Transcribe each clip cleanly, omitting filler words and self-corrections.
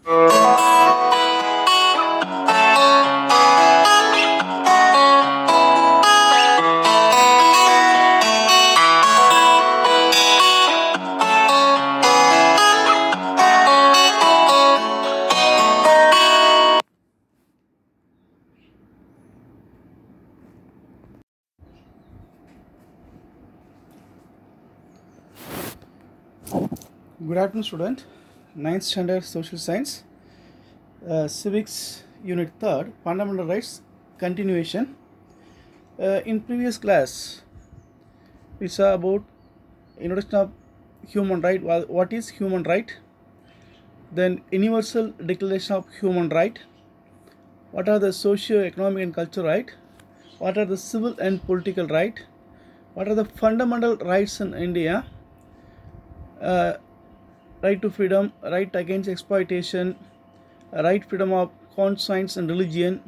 Good afternoon, student. Ninth standard social science, civics unit 3rd, fundamental rights continuation. In previous class, we saw about introduction of human right. What is human right? Then universal declaration of human right. What are the socio-economic and cultural right? What are the civil and political right? What are the fundamental rights in India? Right to freedom, right against exploitation, right freedom of conscience and religion,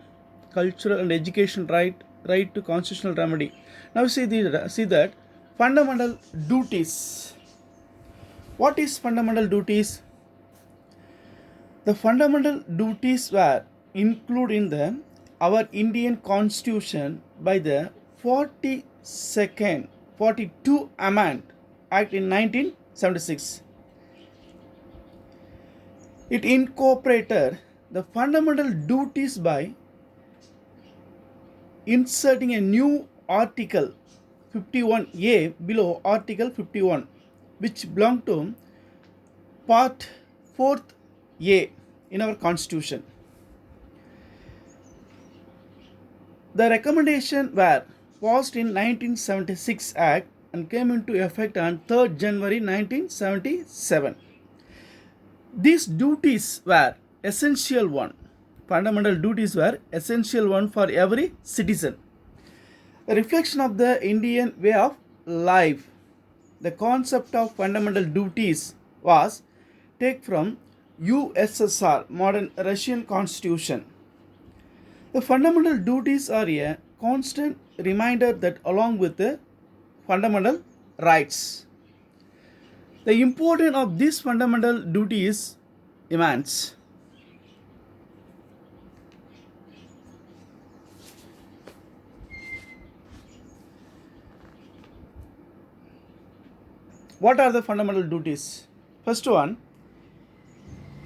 cultural and education right, right to constitutional remedy. Now see that fundamental duties. What is fundamental duties? The fundamental duties were included in the our Indian Constitution by the 42 Amendment Act in 1976. It incorporated the fundamental duties by inserting a new article 51A below article 51, which belonged to part 4th A in our constitution. The recommendation were passed in 1976 Act and came into effect on 3rd January 1977. These duties were essential one. Fundamental duties were essential one for every citizen. A reflection of the Indian way of life. The concept of fundamental duties was taken from USSR, modern Russian constitution. The fundamental duties are a constant reminder that along with the fundamental rights, the importance of this fundamental duty is immense. What are the fundamental duties? First one,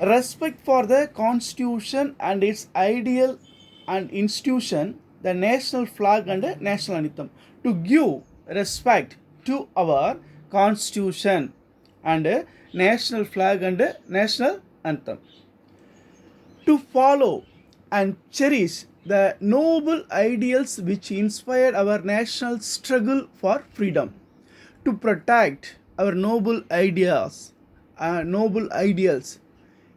respect for the constitution and its ideal and institution, the national flag and the national anthem. To give respect to our constitution and national flag and national anthem. To follow and cherish the noble ideals which inspired our national struggle for freedom. To protect our noble ideas, noble ideals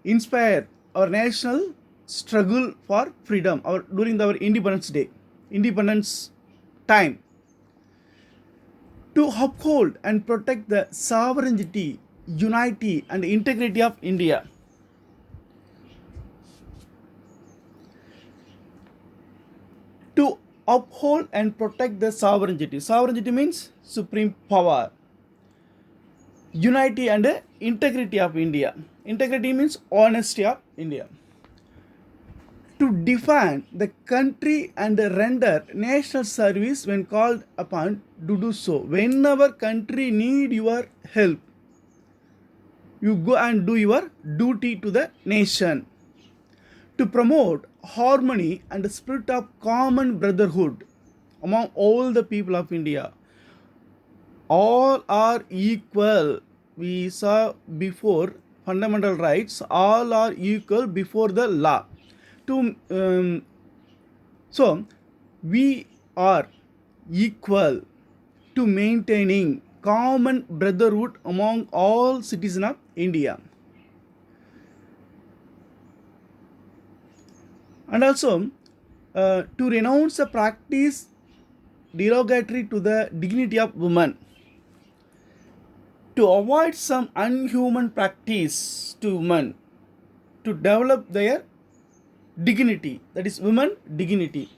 inspire our national struggle for freedom during our independence time. To uphold and protect the sovereignty, unity and integrity of India. To uphold and protect the sovereignty. Sovereignty means supreme power. Unity and integrity of India. Integrity means honesty of India. To defend the country and render national service when called upon to do so. Whenever country need your help, you go and do your duty to the nation. To promote harmony and the spirit of common brotherhood among all the people of India. All are equal. We saw before fundamental rights, all are equal before the law. So we are equal to maintaining common brotherhood among all citizens of India. And also to renounce a practice derogatory to the dignity of women. To avoid some unhuman practice to women, to develop their dignity, that is women dignity.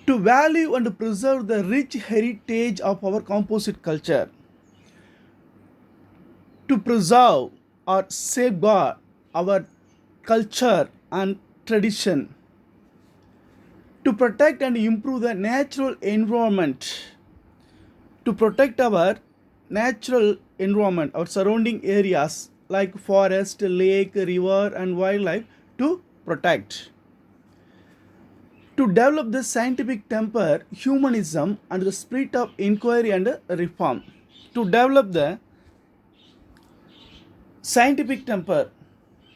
To value and preserve the rich heritage of our composite culture. To preserve or safeguard our culture and tradition, to protect and improve the natural environment, to protect our natural environment, our surrounding areas like forest, lake, river, and wildlife, to protect, to develop the scientific temper, humanism, and the spirit of inquiry and reform, to develop the scientific temper,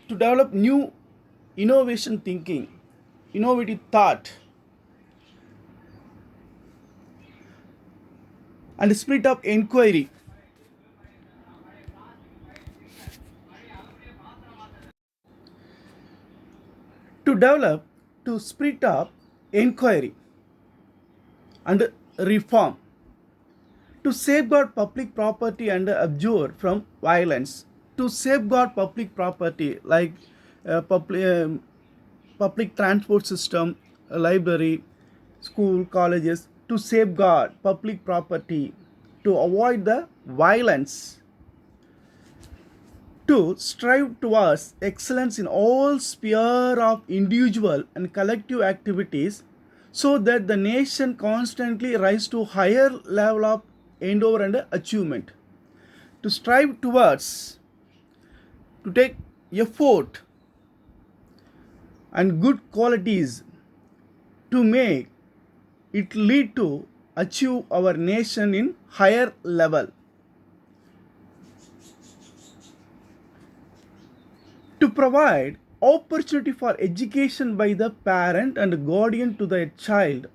to develop new innovation thinking, innovative thought, and spirit of inquiry, to develop to spirit of inquiry and reform, to safeguard public property and abjure from violence, to safeguard public property like public transport system, a library, school, colleges, to safeguard public property, to avoid the violence, to strive towards excellence in all sphere of individual and collective activities, so that the nation constantly rise to higher level of endeavor and achievement, to strive towards, to take effort and good qualities to make it lead to achieve our nation in higher level, to provide opportunity for education by the parent and guardian to the child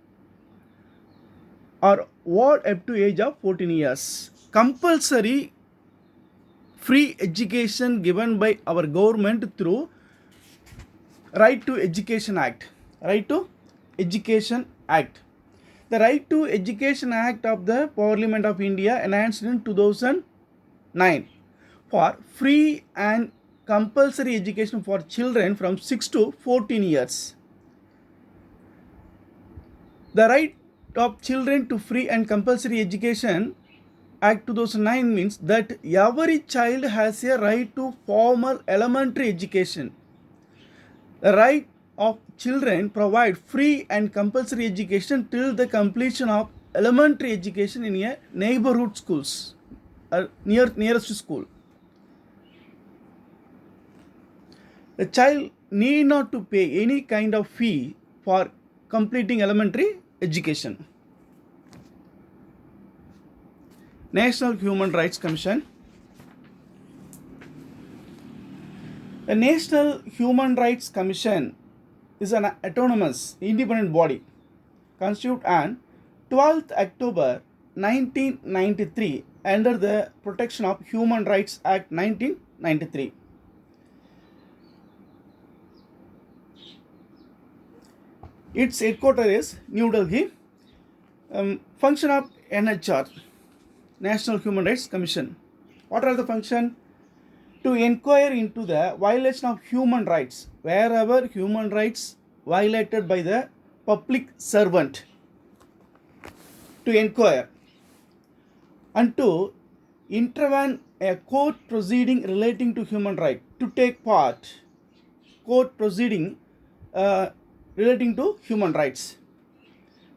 or what up to age of 14 years. Compulsory free education given by our government through Right to Education Act. Right to Education Act. The Right to Education Act of the Parliament of India enacted in 2009 for free and compulsory education for children from 6 to 14 years. The right of children to free and compulsory education Act 2009 means that every child has a right to formal elementary education. The right of children provide free and compulsory education till the completion of elementary education in a neighborhood schools or nearest school. The child need not to pay any kind of fee for completing elementary education. National Human Rights Commission. The National Human Rights Commission is an autonomous, independent body constituted on 12th October 1993 under the Protection of Human Rights Act 1993. Its headquarters is New Delhi. Function of NHR, National Human Rights Commission. What are the functions? To inquire into the violation of human rights wherever human rights violated by the public servant, to inquire, and to intervene a court proceeding relating to human right, to take part court proceeding relating to human rights,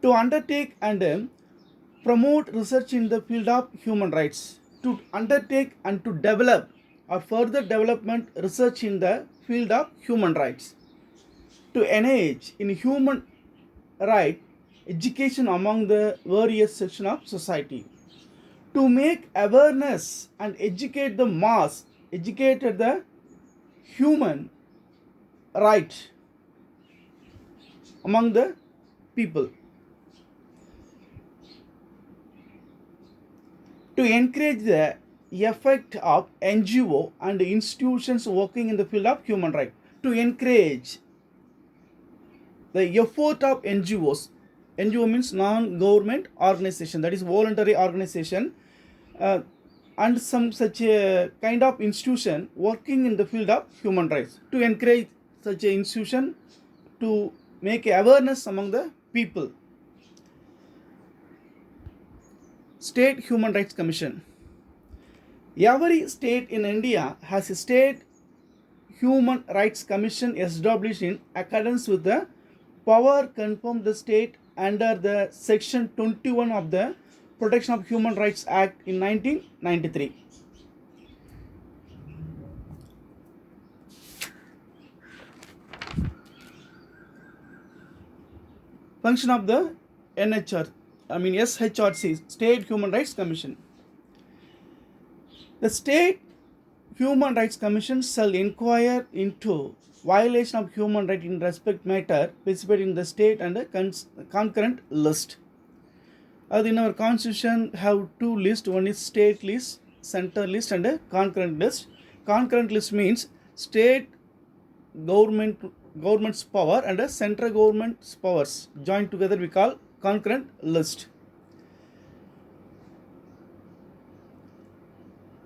to undertake and promote research in the field of human rights, to undertake and to develop or further development research in the field of human rights, to engage in human right education among the various sections of society, to make awareness and educate the mass, educate the human right among the people, to encourage the effect of NGO and institutions working in the field of human rights, to encourage the effort of NGOs. NGO means non-government organization, that is voluntary organization, and some such a kind of institution working in the field of human rights, to encourage such an institution to make awareness among the people. State Human Rights Commission. Every state in India has a state Human Rights Commission established in accordance with the power confirmed the state under the Section 21 of the Protection of Human Rights Act in 1993. Function of the SHRC, State Human Rights Commission. The State Human Rights Commission shall inquire into violation of human right in respect matter specified in the state and the concurrent list. As in our constitution have two lists, one is state list, center list and a concurrent list. Concurrent list means state government's power and a central government's powers joined together we call concurrent list.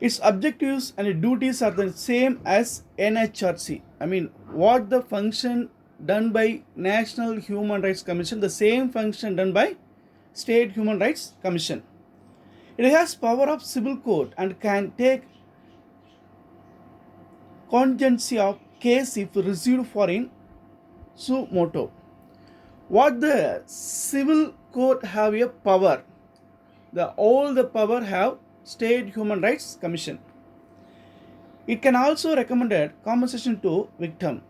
Its objectives and duties are the same as NHRC. What the function done by National Human Rights Commission, the same function done by State Human Rights Commission. It has power of civil court and can take contingency of case if received for in suo motu. What the civil court have a power, all the power have State Human Rights Commission. It can also recommend compensation to victim.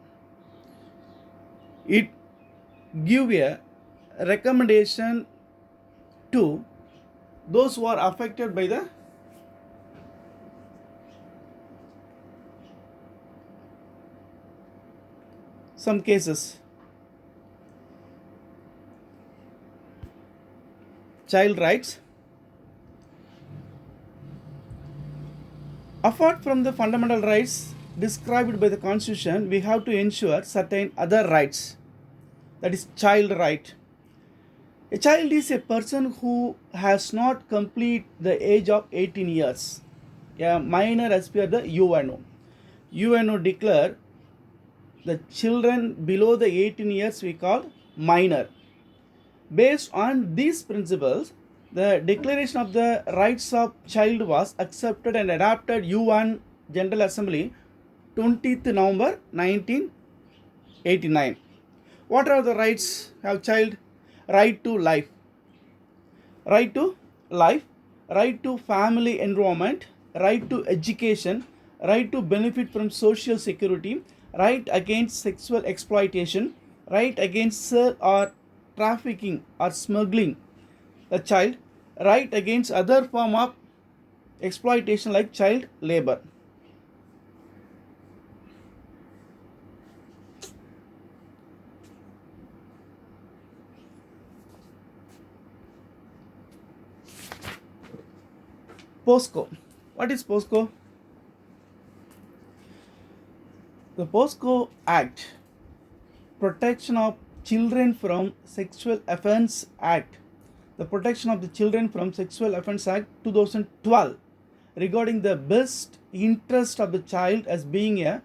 It give a recommendation to those who are affected by the some cases. Child rights. Apart from the fundamental rights described by the Constitution, we have to ensure certain other rights. That is child right. A child is a person who has not completed the age of 18 years. A minor as per the UNO. UNO declare the children below the 18 years we call minor. Based on these principles, the Declaration of the Rights of Child was accepted and adopted UN General Assembly 20th November 1989. What are the rights of child? Right to life, right to family environment, right to education, right to benefit from social security, right against sexual exploitation, right against sale or trafficking or smuggling the child, right against other form of exploitation like child labor. POSCO. What is POSCO? The POSCO Act, Protection of Children from Sexual Offence Act, the Protection of the Children from Sexual Offence Act 2012, regarding the best interest of the child as being a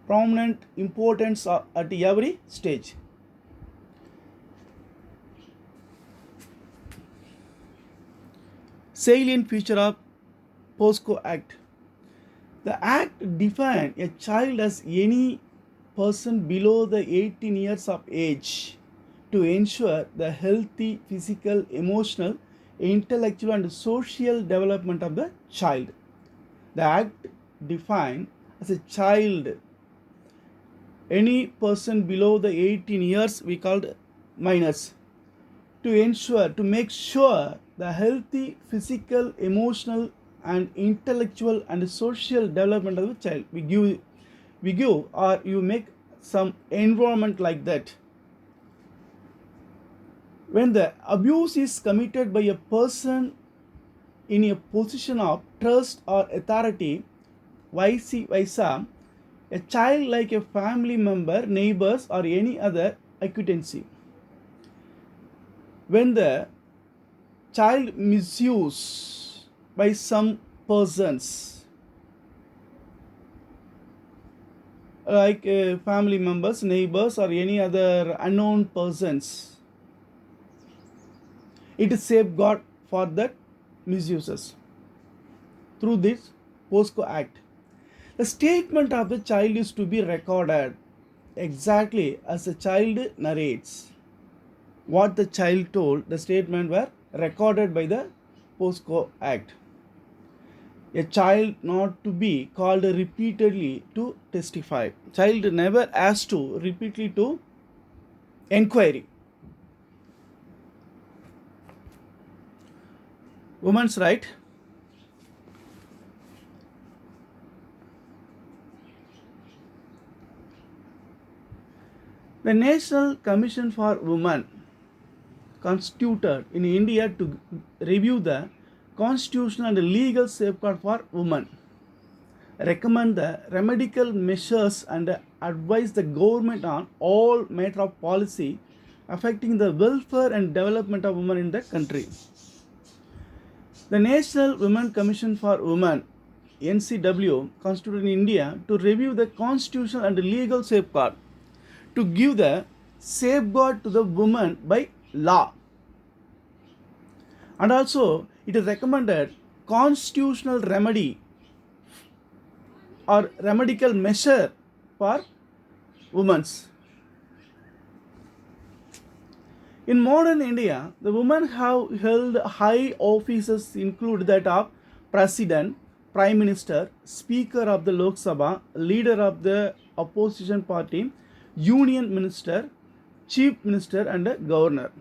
prominent importance at every stage. Salient feature of POSCO Act. The Act defined a child as any person below the 18 years of age to ensure the healthy physical, emotional, intellectual and social development of the child. The Act defined as a child any person below the 18 years we called minors to make sure the healthy physical, emotional and intellectual and social development of the child. We give or you make some environment like that. When the abuse is committed by a person in a position of trust or authority, vice versa, a child like a family member, neighbors or any other acquaintance. When the child misuse by some persons like family members, neighbors or any other unknown persons, it is safeguard for that misuses through this POSCO Act. The statement of the child is to be recorded exactly as the child narrates. What the child told, the statement were recorded by the POSCO Act. A child not to be called repeatedly to testify. Child never asked to repeatedly to inquiry. Women's right. The National Commission for Women constituted in India to review the constitutional and legal safeguard for women, recommend the remedial measures and advise the government on all matter of policy affecting the welfare and development of women in the country. The National Women Commission for Women NCW constituted in India to review the constitutional and legal safeguard to give the safeguard to the woman by law, and also it is recommended constitutional remedy or remedial measure for women. In modern India, the women have held high offices include that of President, Prime Minister, Speaker of the Lok Sabha, Leader of the Opposition Party, Union Minister, Chief Minister and Governor.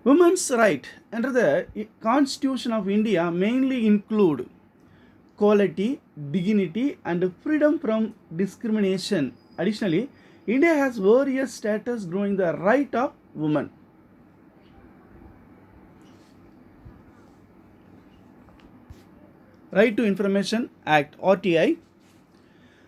Women's rights under the Constitution of India mainly include equality, dignity and freedom from discrimination. Additionally, India has various status growing the right of women. Right to Information Act RTI.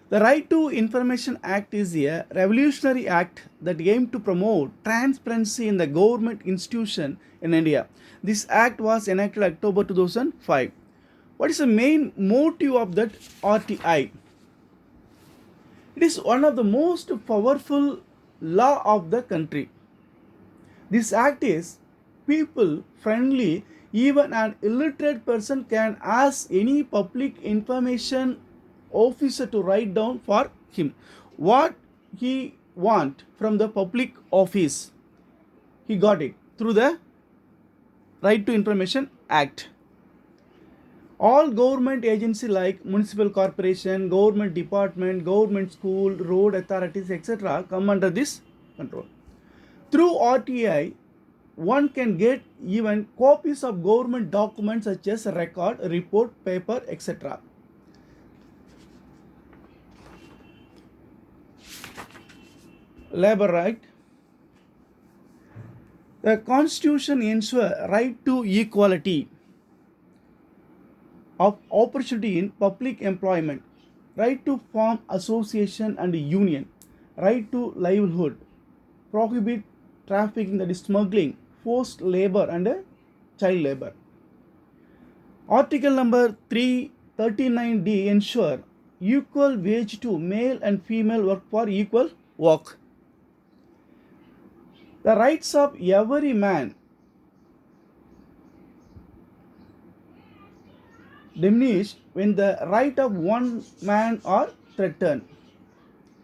The Right to Information Act is a revolutionary act that aimed to promote transparency in the government institution in India. This act was enacted October 2005. What is the main motive of that RTI? It is one of the most powerful law of the country. This act is people friendly. Even an illiterate person can ask any public information officer to write down for him what he want from the public office. He got it through the Right to Information Act. All government agencies like municipal corporation, government department, government school, road authorities, etc. come under this control. Through RTI, one can get even copies of government documents such as record, report, paper, etc. Labor right. The Constitution ensures right to equality of opportunity in public employment, right to form association and union, right to livelihood, prohibit trafficking, that is smuggling, forced labor and child labor. Article number 339D ensure equal wage to male and female work for equal work. The rights of every man diminish when the right of one man are threatened,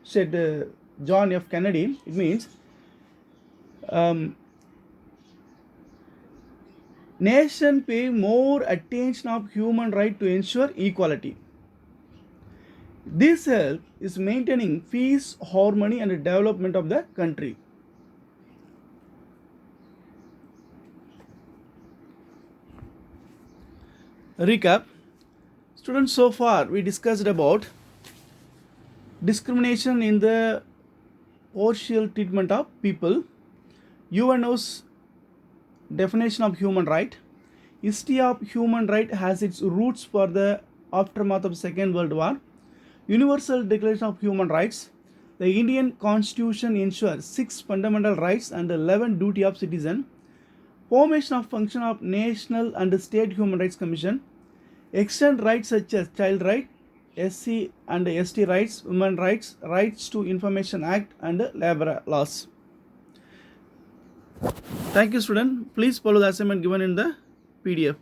said John F. Kennedy. It means nation pay more attention of human right to ensure equality. This help is maintaining peace, harmony and development of the country. Recap. Students, so far we discussed about discrimination in the partial treatment of people, UNO's definition of human right, history of human right has its roots for the aftermath of Second World War, Universal Declaration of Human Rights. The Indian Constitution ensures 6 fundamental rights and 11 duty of citizen. Formation of function of national and state human rights commission. Extend rights such as child right, SC and ST rights, women rights, rights to information act and labor laws. Thank you, student. Please follow the assignment given in the PDF.